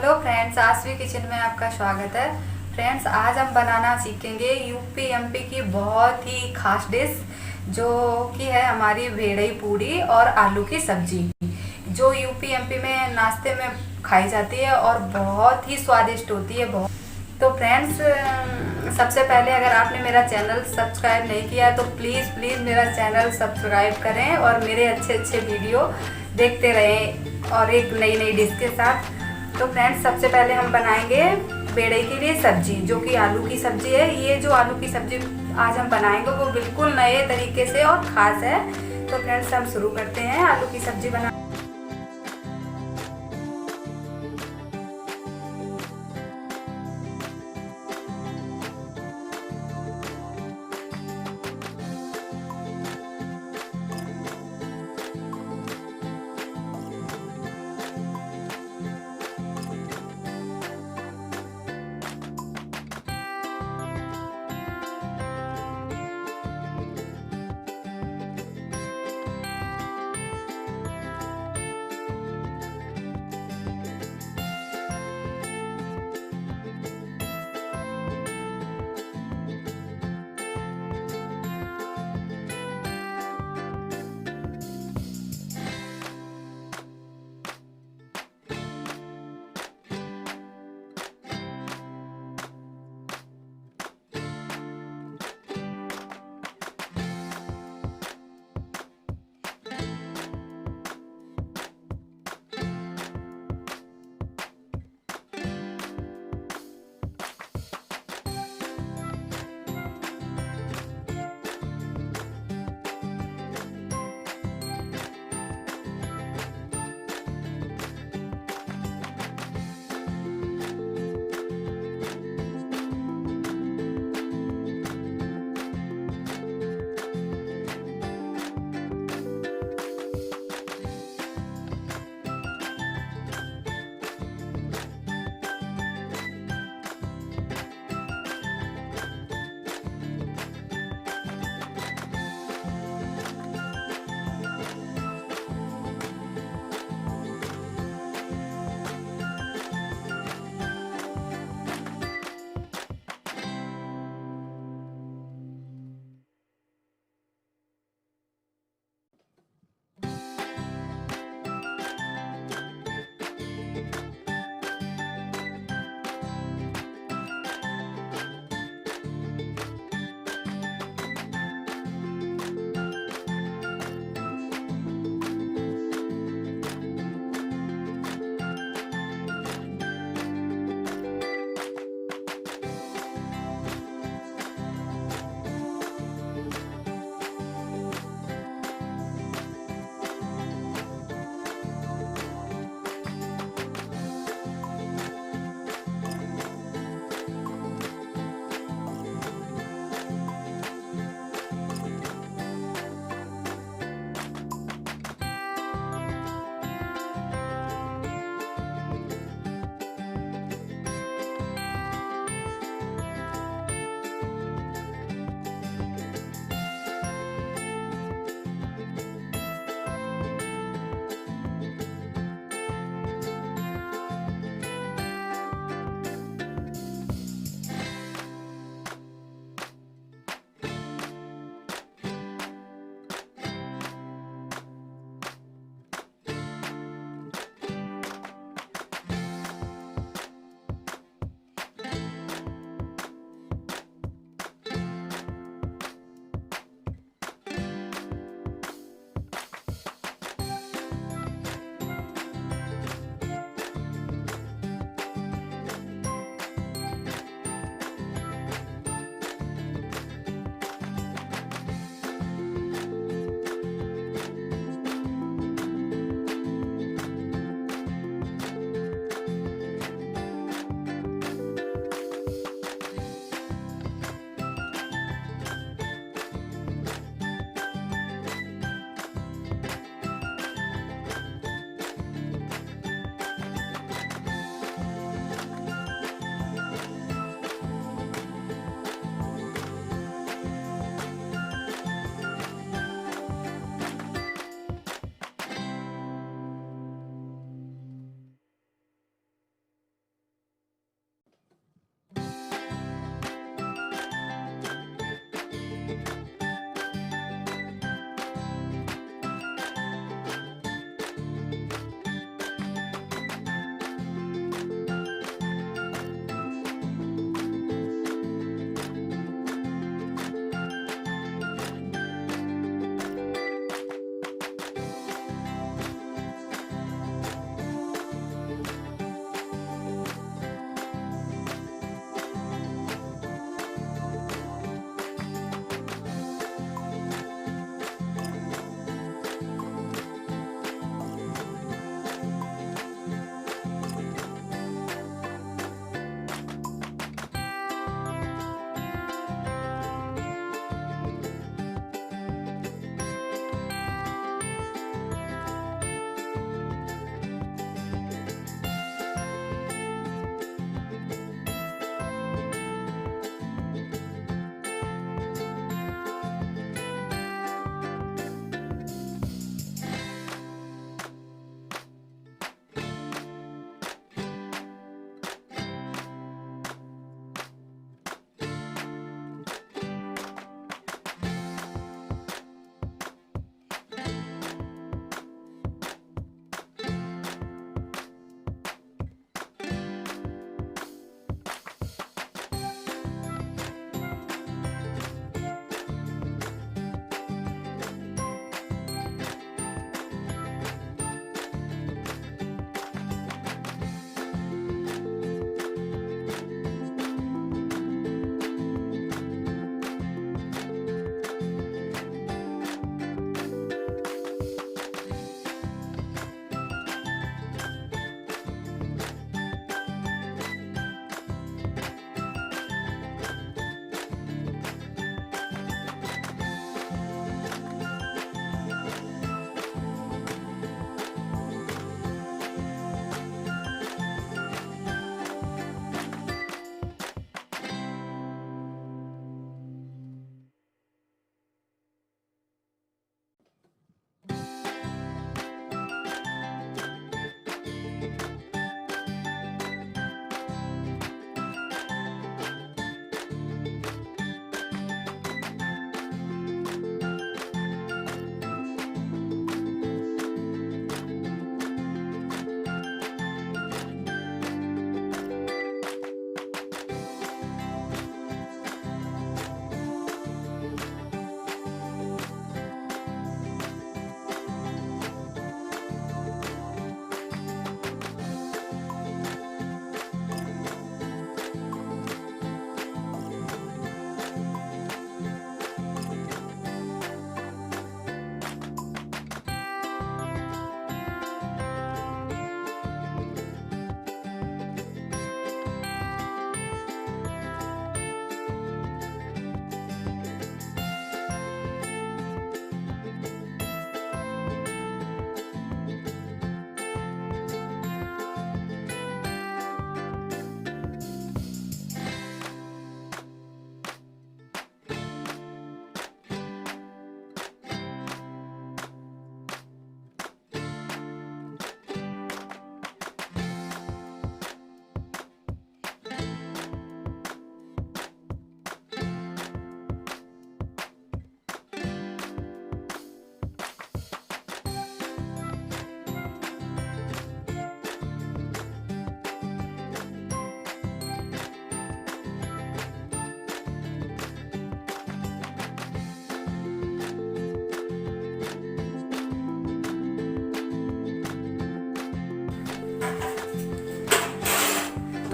Hello friends, Aashvi kitchen में आपका स्वागत है। फ्रेंड्स, आज हम बनाना सीखेंगे यूपी एमपी की बहुत ही खास डिश, जो कि है हमारी भेड़ई पूड़ी और आलू की सब्जी, जो यूपी एमपी में नाश्ते में खाई जाती है और बहुत ही स्वादिष्ट होती है। बहुत तो फ्रेंड्स, सबसे पहले अगर आपने मेरा चैनल सब्सक्राइब नहीं किया है तो प्लीज़ मेरा चैनल सब्सक्राइब करें और मेरे अच्छे वीडियो देखते रहें और एक नई डिश के साथ। तो फ्रेंड्स, सबसे पहले हम बनाएंगे बेड़े के लिए सब्जी, जो कि आलू की सब्जी है। ये जो आलू की सब्जी आज हम बनाएंगे वो बिल्कुल नए तरीके से और ख़ास है। तो फ्रेंड्स, हम शुरू करते हैं आलू की सब्जी बना।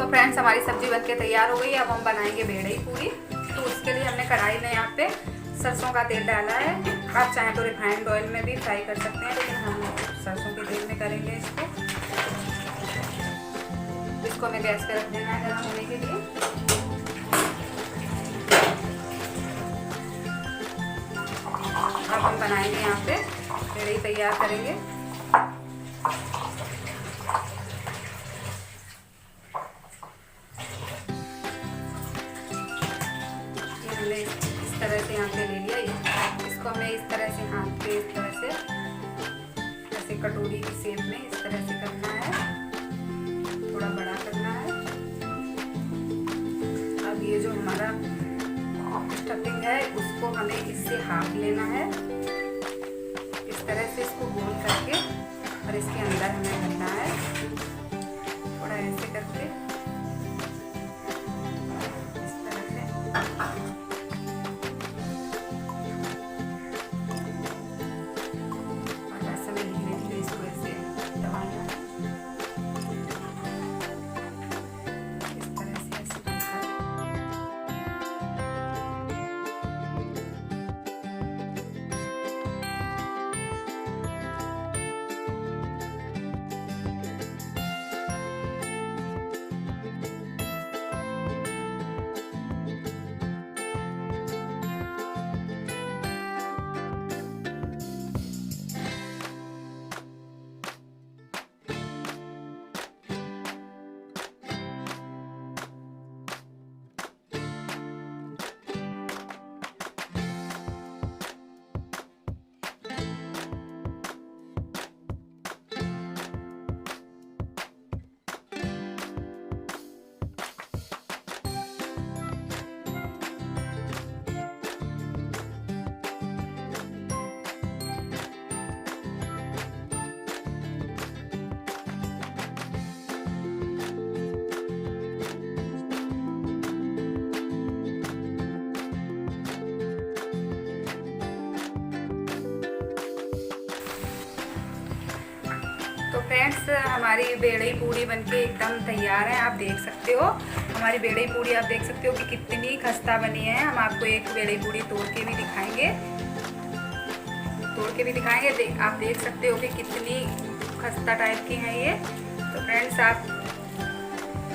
तो फ्रेंड्स हमारी सब्जी बनके तैयार हो गई है। अब हम बनाएंगे बेड़ई पूरी। तो उसके लिए हमने कढ़ाई में यहाँ पे सरसों का तेल डाला है। आप चाहें तो रिफाइंड ऑयल में भी फ्राई कर सकते हैं, लेकिन हम सरसों के तेल में करेंगे इसको हमें गैस पे रख देना है गर्म होने के लिए। अब हम बनाएंगे यहाँ पे बेड़ई तैयार करेंगे। हमने इस तरह से यहाँ पे ले लिया। इसको हमें इस तरह से हाथ पे इस तरह से ऐसे कटोरी की शेप में इस तरह से करना है, थोड़ा बड़ा करना है। अब ये जो हमारा स्टफिंग है उसको हमें इससे हाफ लेना है, इस तरह से इसको गोल करके और इसके अंदर हमें भरना है, थोड़ा ऐसे करके इस तरह से। और ऐसे में धीरे धीरे इसको ऐसे दबाना है, इस तरह से ऐसे करके। तो फ्रेंड्स हमारी बेड़ई पूड़ी बनके एकदम तैयार है। आप देख सकते हो हमारी बेड़ई पूड़ी, आप देख सकते हो कि कितनी खस्ता बनी है। हम आपको एक बेड़ई पूड़ी तोड़ के भी दिखाएंगे, आप देख सकते हो कि कितनी खस्ता टाइप की है ये। तो फ्रेंड्स आप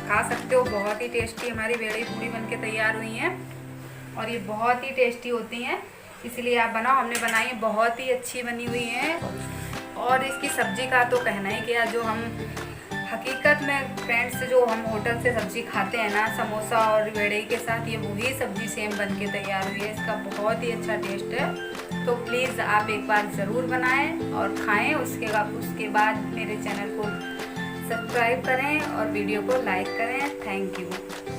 खा सकते हो, बहुत ही टेस्टी हमारी बेड़ई पूड़ी बनके तैयार हुई हैं और ये बहुत ही टेस्टी होती हैं, इसलिए आप बनाओ। हमने बनाई, बहुत ही अच्छी बनी हुई हैं। और इसकी सब्ज़ी का तो कहना ही क्या, जो हम हकीकत में फ्रेंड्स जो हम होटल से सब्ज़ी खाते हैं ना, समोसा और बेड़ई के साथ, ये वही सब्ज़ी सेम बन के तैयार हुई है। इसका बहुत ही अच्छा टेस्ट है। तो प्लीज़ आप एक बार ज़रूर बनाएं और खाएं। उसके बाद मेरे चैनल को सब्सक्राइब करें और वीडियो को लाइक करें। Thank you.